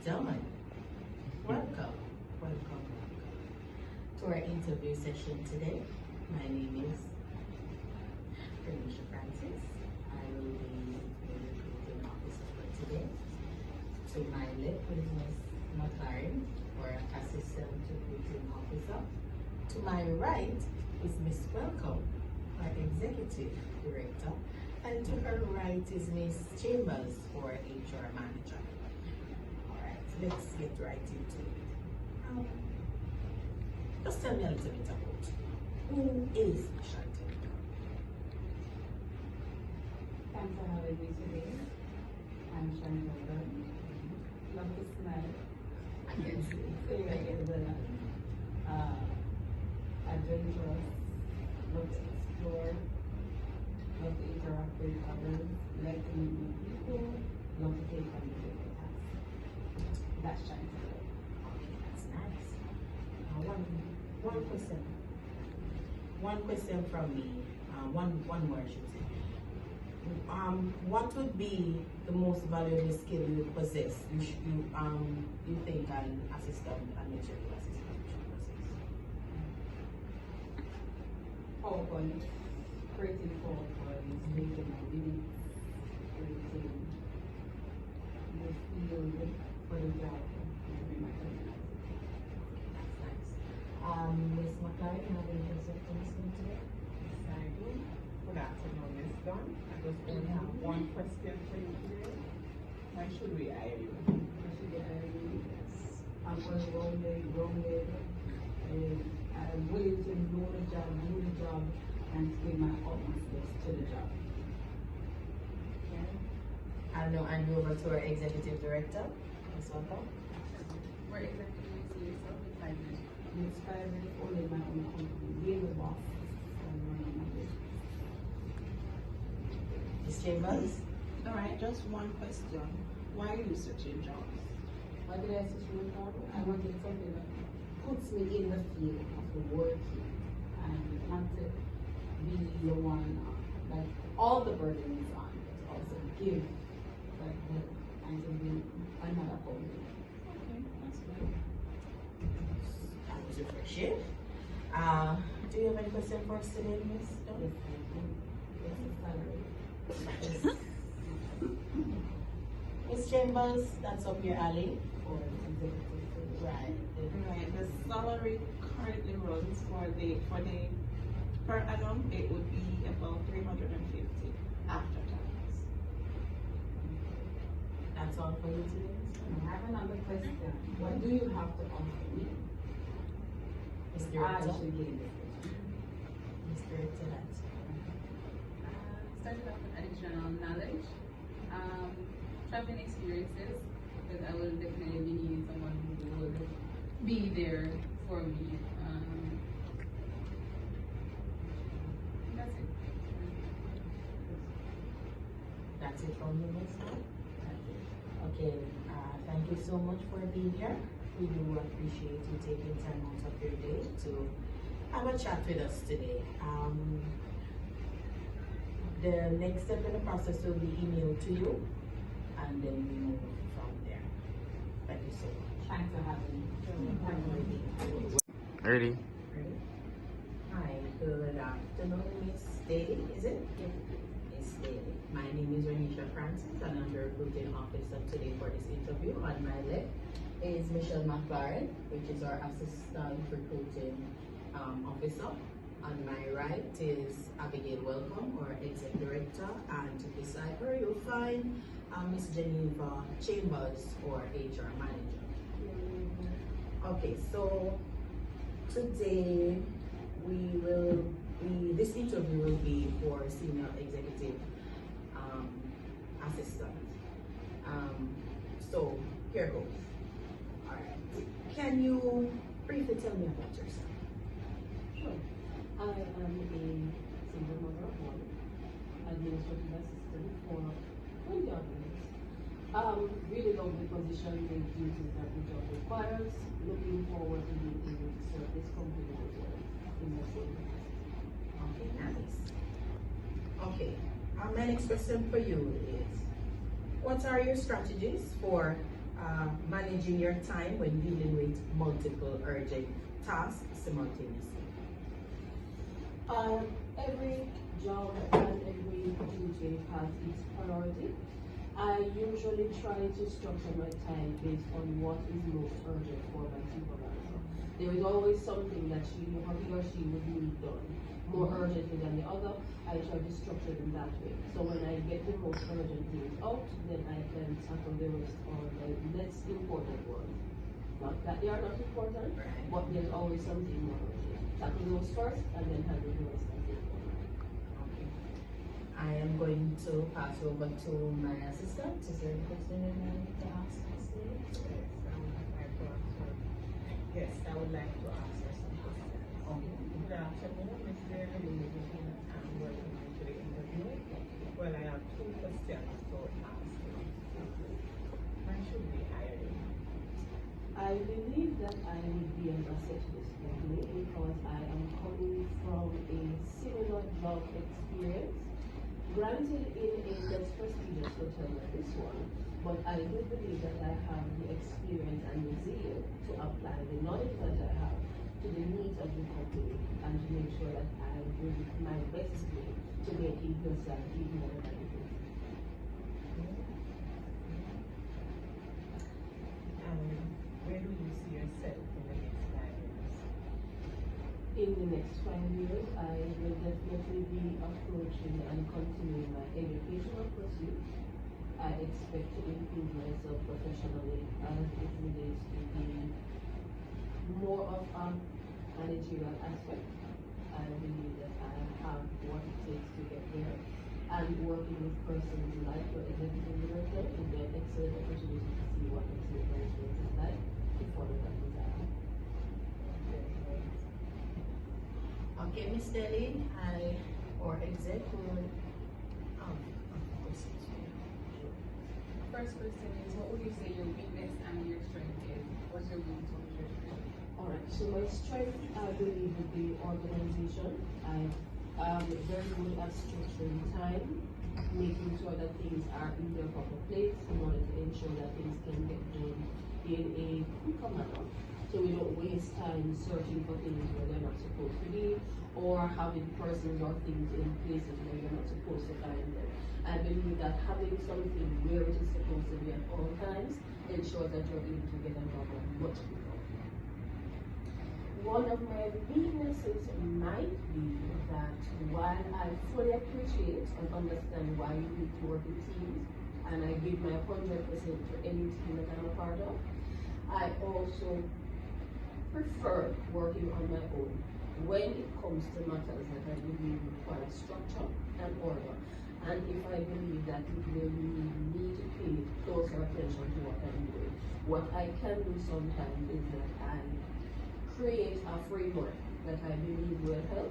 done. Welcome, welcome, welcome to our interview session today. My name is Renisha Francis. I will be the recruiting officer for today. To my left is Ms. McLaren, or Assistant Recruiting Officer. To my right is Ms. Welcome, our Executive Director. And to her right is Ms. Chambers, or HR Manager. Alright, let's get right into it. Just tell me a little bit about who is Shante. Thanks for having me today. I'm Shani Logan. Love to smile. I can see. Adventurous. Love to explore. Love to interact with others. Like to meet new people. Love to take on different tasks. That's Shani Logan. Okay, that's nice. One question. One question from me. One more, I should say. What would be the most valuable skill you possess? You think an assistant, administrative assistant should possess? PowerPoint. Creating PowerPoints. Making my minutes. Creating the field for the job. That's nice. Ms. McLaren, you have any questions for Ms. Dunn today? Yes, I do. Good afternoon, Ms. Dunn. I just only have one question for you today. Why should we hire you? I'm going to rounded, and I'm willing to know the job, do the job, and give my utmost best to the job. Okay. I'll now hand you over to our Executive Director, Ms. Welcome. What exactly do you see yourself in 5 years? It's 5 years only my own company, being the boss, and running my business. Ms. Chambers? All right, just one question. Why are you searching jobs? Why did I switch my job? I wanted something that puts me in the field of the working, and not to be the one, like, all the burden is on, but also give, like, and to be another company. Okay, that's good. That was your first shift. Do you have any question for us today, Ms. Dunn? Yes, it's salary. Ms. Chambers, that's up your alley. For executive. Right. Right, the salary currently runs for the per annum, it would be about 350 after tax. That's all for you today, Ms. Dunn? I have another question. What do you have to offer me? Ms. I Director? should gain this question. Ms. Director, that's Started off with additional knowledge, traveling experiences, because I will definitely be needing someone who would be there for me. That's it. That's it from you, Ms. Dunn? Okay, thank you so much for being here. We do appreciate you taking time out of your day to have a chat with us today. The next step in the process will be emailed to you, and then we move from there. Thank you so much. Thanks for having me. Ready? Ready? Hi, good afternoon, Miss Daly, is it? Yes. Miss Daly. My name is Renisha Francis, and I'm the recruiting officer today for this interview. On my left is Michelle McLaren, which is our assistant recruiting officer. On my right is Abigail Welcome, our exec director, and beside her you'll find Miss Geneva Chambers, or HR manager. Okay, so today this interview will be for senior executive assistant. So here goes. All right. Can you briefly tell me about yourself? Sure. I am a single mother of one, administrative assistant for 20 odd years. Really love the position, the duties that the job requires. Looking forward to being able to serve this company as well in the same capacity. Okay, nice. Okay, my next question for you is, what are your strategies for managing your time when dealing with multiple urgent tasks simultaneously. Every job and every duty has its priority. I usually try to structure my time based on what is most urgent for my supervisor. There is always something that he or she would need done more urgently than the other. I try to structure them that way. So when I get the most urgent things out, then I can tackle the rest or the less important ones. Not that they are not important, but there's always something more urgent. Tackle those first and then handle the rest as they go. Okay. I am going to pass over to my assistant. Is there a question that I need to ask us today? Yes, I would like to ask her some questions. Okay. Good afternoon, Ms. Daly. I'm welcome you to the interview. Well, I have two questions to ask you. When should we hire you? I believe that I would be an asset to this company because I am coming from a similar job experience, granted in a less prestigious hotel like this one, but I do believe that I have the experience and the zeal to apply the knowledge that I have to the needs of the company and to make sure that I bring my best way to make it yourself even better than it is. Where do you see yourself in the next 5 years? In the next 5 years, I will definitely be approaching and continuing my educational pursuit. I expect to improve myself professionally as it relates to the more of a managerial aspect. I believe that I have what it takes to get there, and working with persons like your executive director is an excellent opportunity to see what excellent management is like before that desire. Okay, Ms. Daly, or exec will questions for you. First question is, what would you say your weakness and your strength is? What's your weakness, what's your strength? Alright, so my strength, I believe, would be organization. I am very good at structuring time, making sure that things are in their proper place in order to ensure that things can get done in a quicker manner. So we don't waste time searching for things where they're not supposed to be, or having persons or things in places where you're not supposed to find them. I believe that having something where it is supposed to be at all times ensures that you're able to get a job done much quicker. One of my weaknesses might be that while I fully appreciate and understand why you need to work in teams, and I give my 100% to any team that I'm a part of, I also prefer working on my own when it comes to matters that I believe require structure and order. And if I believe that it will need me to pay closer attention to what I'm doing. What I can do sometimes is that I create a framework that I believe will help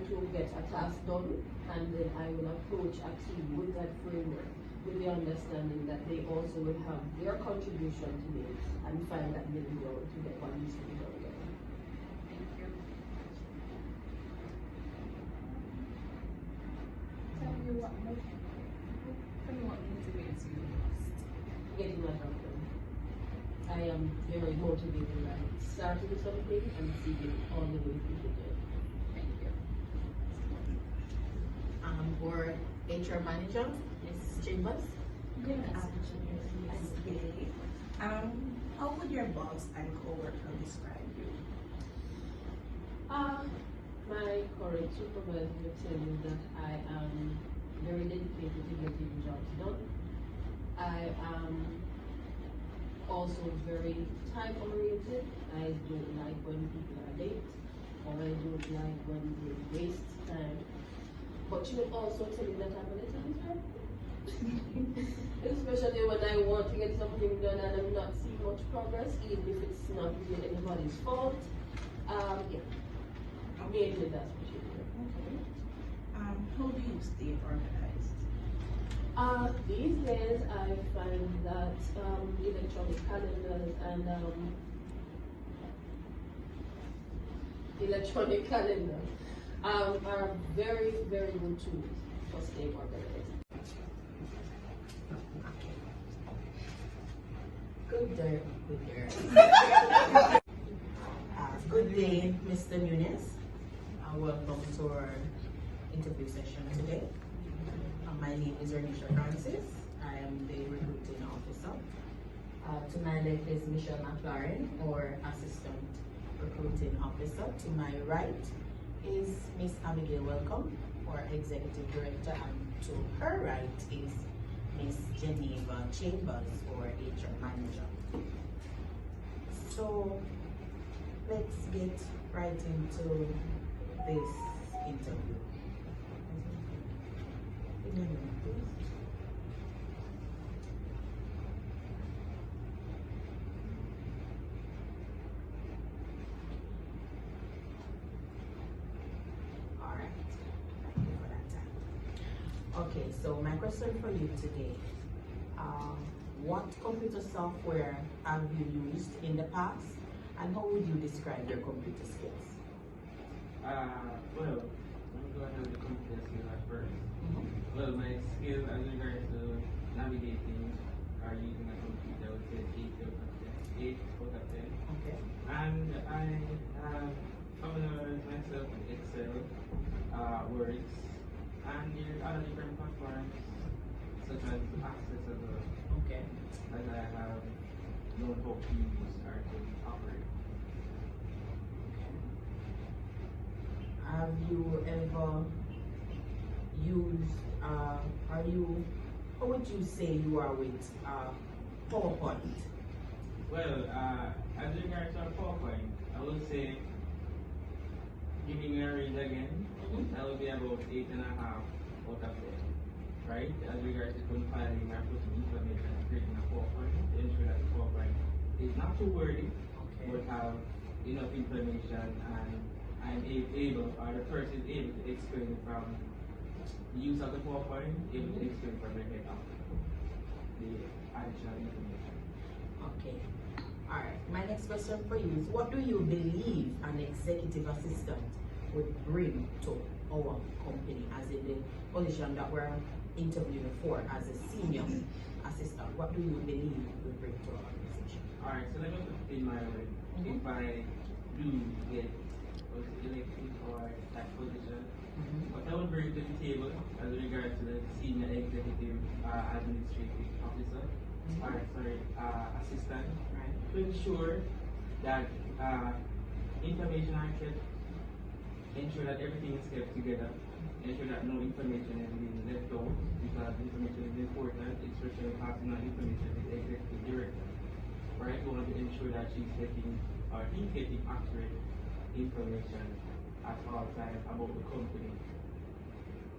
to get a task done, and then I will approach a team with that framework with the understanding that they also will have their contribution to me and find that middle ground to get what needs to be done. Thank you. Tell me what motivates you the most. Getting my job done. I am very motivated by starting something and seeing it all the way through the day. Thank you. Or HR manager, Ms. Chambers. Yes. How would your boss and co-worker describe you? My current supervisor will tell you that I am very dedicated to getting jobs done. I am also very time oriented. I don't like when people are late, or I don't like when they waste time. But she will also tell you that I'm a little bit happy. Especially when I want to get something done and I'm not seeing much progress, even if it's not really anybody's fault. Yeah. Mainly that's what she did. Okay. How do you stay organized? These days I find that electronic calendars and electronic calendars are very, very good tools for staying organized. Good day, Mr. Nunes. Welcome to our interview session today. My name is Renisha Francis. I am the recruiting officer. To my left is Michelle McLaren, or assistant recruiting officer. To my right is Miss Abigail Welcome, or executive director, and to her right is Miss Geneva Chambers, or HR manager. So let's get right into this interview. Give me a minute, please. All right. Thank you for that time. Okay, so my question for you today. What computer software have you used in the past, and how would you describe your computer skills? Well, I'm going to the computer skill at first. Well, my skill as regards to navigating or using a computer, I would say 8 out of 10. 8 out of 10. Okay. And I have familiarized myself with Excel, Words, and there are other different platforms such as Access as well. Okay. As I have known how to use or to operate. Have you ever used, how would you say you are with PowerPoint? Well, as regards to PowerPoint, I would say, giving me a range again, that would be about 8.5 out of 10. Right? As regards to compiling or putting information and creating a PowerPoint, to ensure that the PowerPoint is not too wordy, but have enough information, and I'm able, or the person is able to explain from the use of the PowerPoint, able to explain from the head of the additional information. Okay. Alright. My next question for you is, what do you believe an executive assistant would bring to our company, as in the position that we're interviewing for as a senior assistant? What do you believe would bring to our organization? Alright, so let me put it in my way. If I do get elected or that position, what I would bring to the table as regards to the senior executive administrative officer, assistant, right, to ensure that information are kept, ensure that everything is kept together, ensure that no information is being left out, because information is important, especially passing on information to the executive director. Right? We want to ensure that she's getting or he's getting accurate information at all times about the company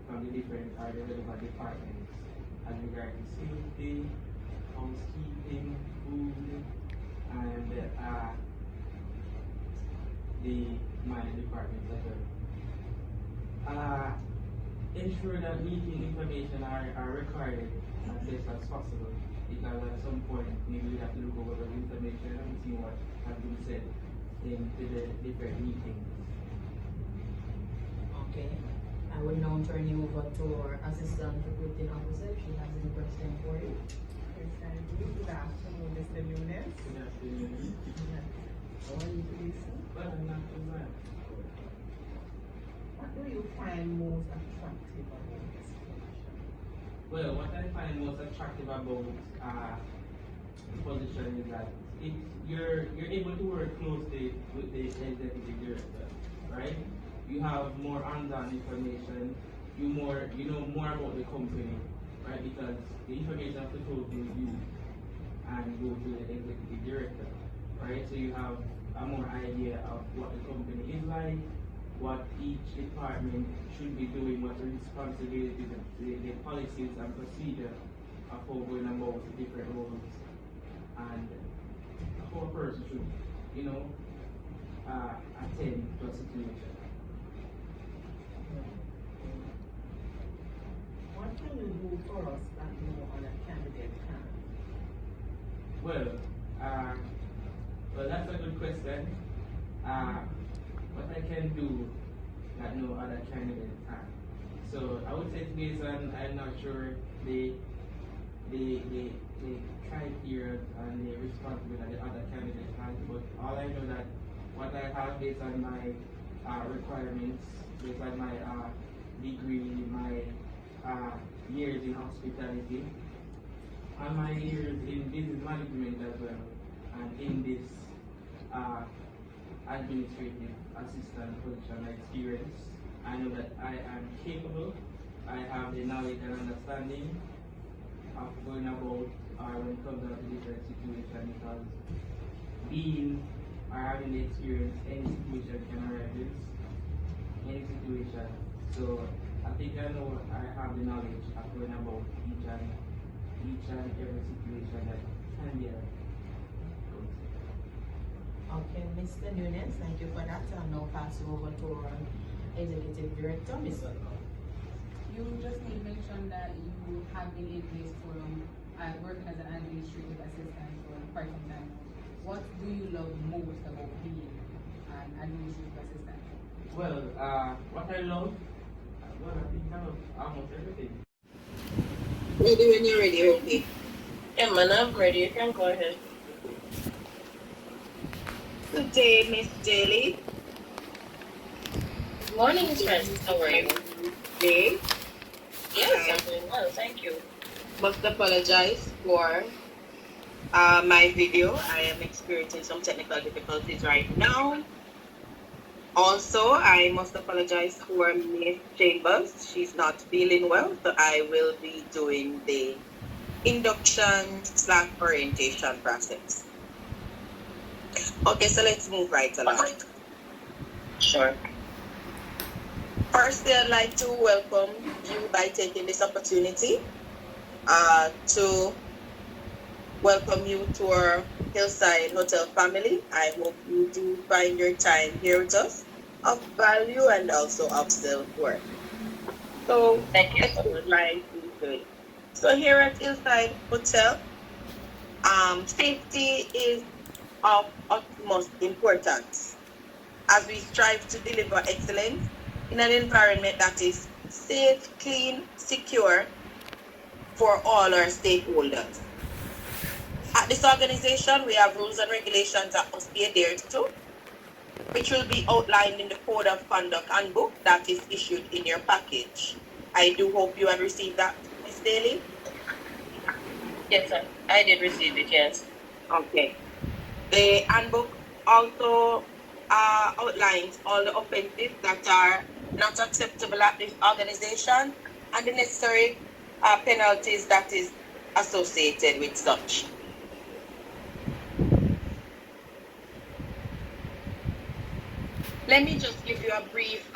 from the different or the relevant departments as regards to safety, housekeeping, food, and the minor departments as well. Ensure that meeting information are recorded as best as possible, because at some point maybe we have to look over the information and see what has been said in the different meetings. Okay. I will now turn you over to our assistant recruiting officer. She has any question for you. Yes, I do. Good afternoon, Mr. Nunes. Good afternoon. How are you today, sir? Well, I'm not too bad. What do you find most attractive about this position? Well, what I find most attractive about the position is that you're able to work closely with the executive director, right? You have more hands-on information. You know more about the company, right? Because the information has to go to you and go to the executive director, right? So you have a more idea of what the company is like, what each department should be doing, what the responsibilities, the policies and procedure of how going about the different roles, and how a person should, attend to a situation. What can you do for us that no other candidate can? Well, that's a good question. What I can do that no other candidate can. So I would say based on, I'm not sure the the criteria and the responsibility that the other candidates has, but all I know that what I have based on my requirements, based on my degree, my years in hospitality, and my years in business management as well, and in this administrative assistant position experience, I know that I am capable. I have the knowledge and understanding of going about when it comes down to different situations, because being or having the experience, any situation can arise, any situation. So I think I know I have the knowledge of going about each and every situation that can be arise. Okay, Mr. Nunes, thank you for that. I'll now pass you over to our Executive Director, Ms. Welcome. You just need to mention that you have been in place for working as an administrative assistant for quite some time. What do you love most about being an administrative assistant? Well, what I love, well, I think I love almost everything. Ready when you're ready, ready. Yeah, man, I'm ready. You can go ahead. Good day, Miss Daly. Good morning, Ms. Francis. How are you? Me? Yes, I'm doing well, thank you. Must apologize for my video. I am experiencing some technical difficulties right now. Also, I must apologize for Miss Chambers. She's not feeling well, so I will be doing the induction/orientation process. Okay, so let's move right along. Sure. Firstly, I'd like to welcome you by taking this opportunity to welcome you to our Hillside Hotel family. I hope you do find your time here with us of value and also of self-worth. So, Thank you. let's move right into it. So here at Hillside Hotel, safety is of utmost importance as we strive to deliver excellence in an environment that is safe, clean, secure for all our stakeholders. At this organization, we have rules and regulations that must be adhered to, which will be outlined in the Code of Conduct handbook that is issued in your package. I do hope you have received that, Ms. Daly. Yes, sir. I did receive it, yes. Okay. The handbook also outlines all the offenses that are not acceptable at this organization and the necessary penalties that is associated with such. Let me just give you a brief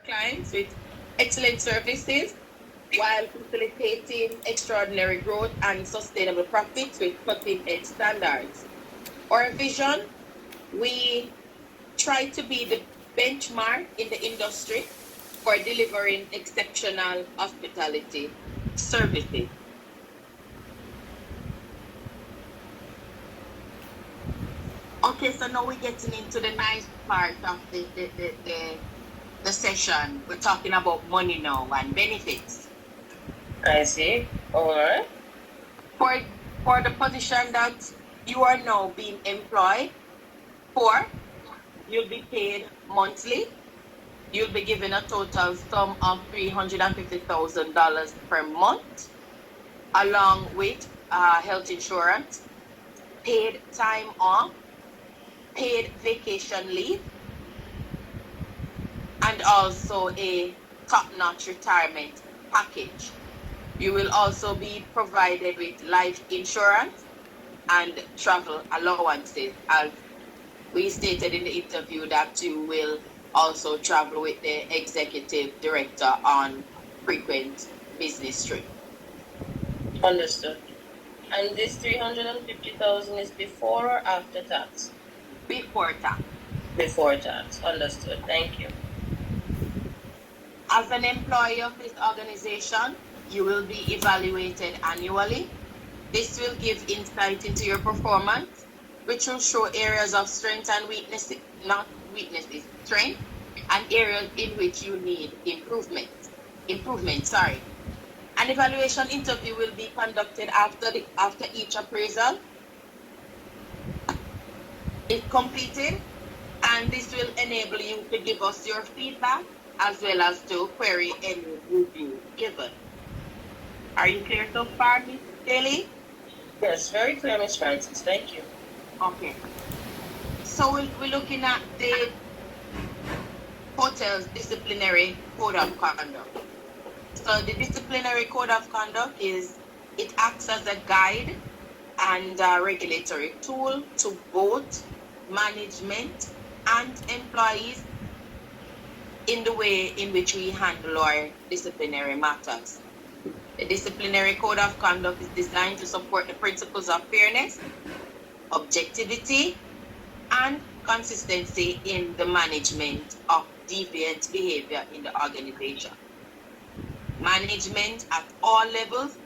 clients with excellent services while facilitating extraordinary growth and sustainable profits with cutting-edge standards. Our vision, we try to be the benchmark in the industry for delivering exceptional hospitality services. Okay, so now we're getting into the nice part of the session. We're talking about money now and benefits. I see. All right. For the position that you are now being employed for, you'll be paid monthly. You'll be given a total sum of $350,000 per month, along with health insurance, paid time off, paid vacation leave, and also a top-notch retirement package. You will also be provided with life insurance and travel allowances, as we stated in the interview that you will also travel with the executive director on frequent business trips. Understood. And this 350,000 is before or after tax? Before tax. Before tax. Understood. Thank you. As an employee of this organization, you will be evaluated annually. This will give insight into your performance, which will show areas of strength and weaknesses, strength, and areas in which you need improvement. And An evaluation interview will be conducted after each appraisal is completed, and this will enable you to give us your feedback as well as to query any review given. Are you clear so far, Ms. Daly? Yes, very clear, Ms. Francis. Thank you. Okay. So we're looking at the hotel's disciplinary code of conduct. So the disciplinary code of conduct it acts as a guide and a regulatory tool to both management and employees in the way in which we handle our disciplinary matters. The disciplinary code of conduct is designed to support the principles of fairness, objectivity, and consistency in the management of deviant behavior in the organization. Management at all levels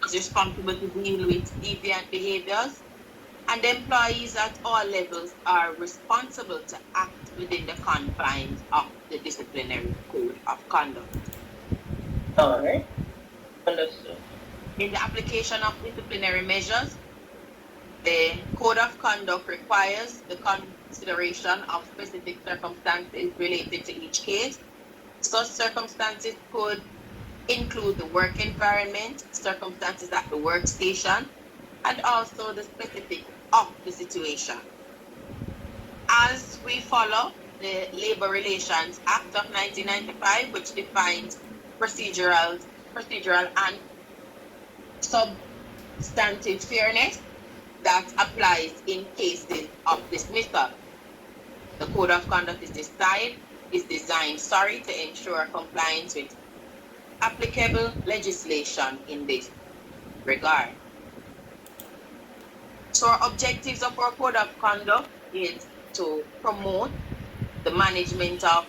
is responsible to deal with deviant behaviors, and employees at all levels are responsible to act within the confines of the disciplinary code of conduct. All right. Understood. In the application of disciplinary measures, the code of conduct requires the consideration of specific circumstances related to each case. Such circumstances could include the work environment, circumstances at the workstation, and also the specifics of the situation. As we follow the Labor Relations Act of 1995, which defines procedural and substantive fairness that applies in cases of dismissal. The Code of Conduct is designed to ensure compliance with applicable legislation in this regard. So our objectives of our Code of Conduct is to promote the management of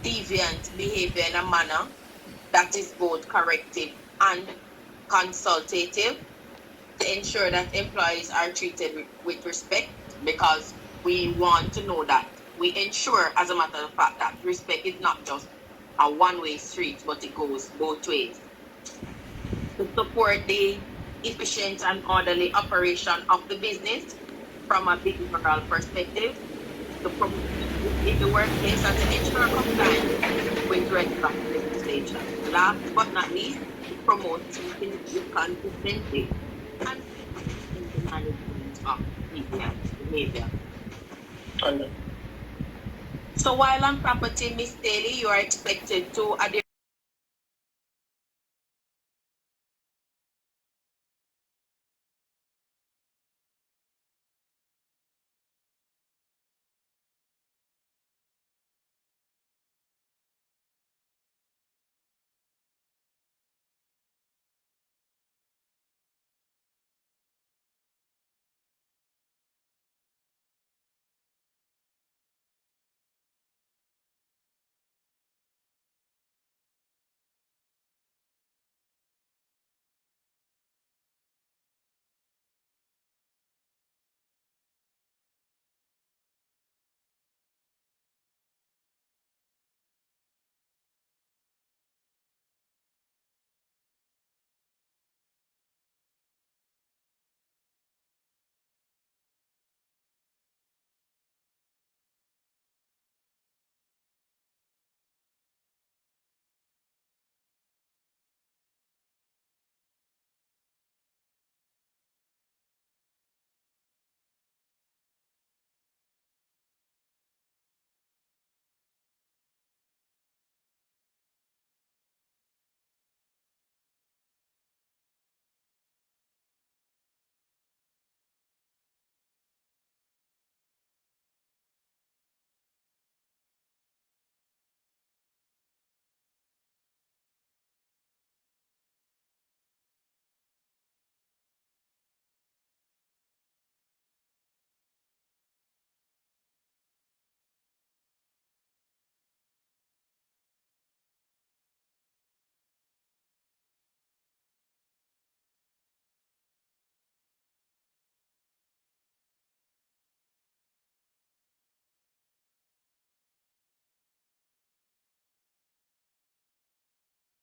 deviant behavior in a manner that is both corrective and consultative, to ensure that employees are treated with respect, because we want to know that we ensure, as a matter of fact, that respect is not just a one-way street, but it goes both ways. To support the efficient and orderly operation of the business from a behavioral perspective, to promote in the workplace and to ensure compliance with relevant legislation. Last but not least, to promote consistency and in the management of behavior. So while on property, Ms. Daly, you are expected to adhere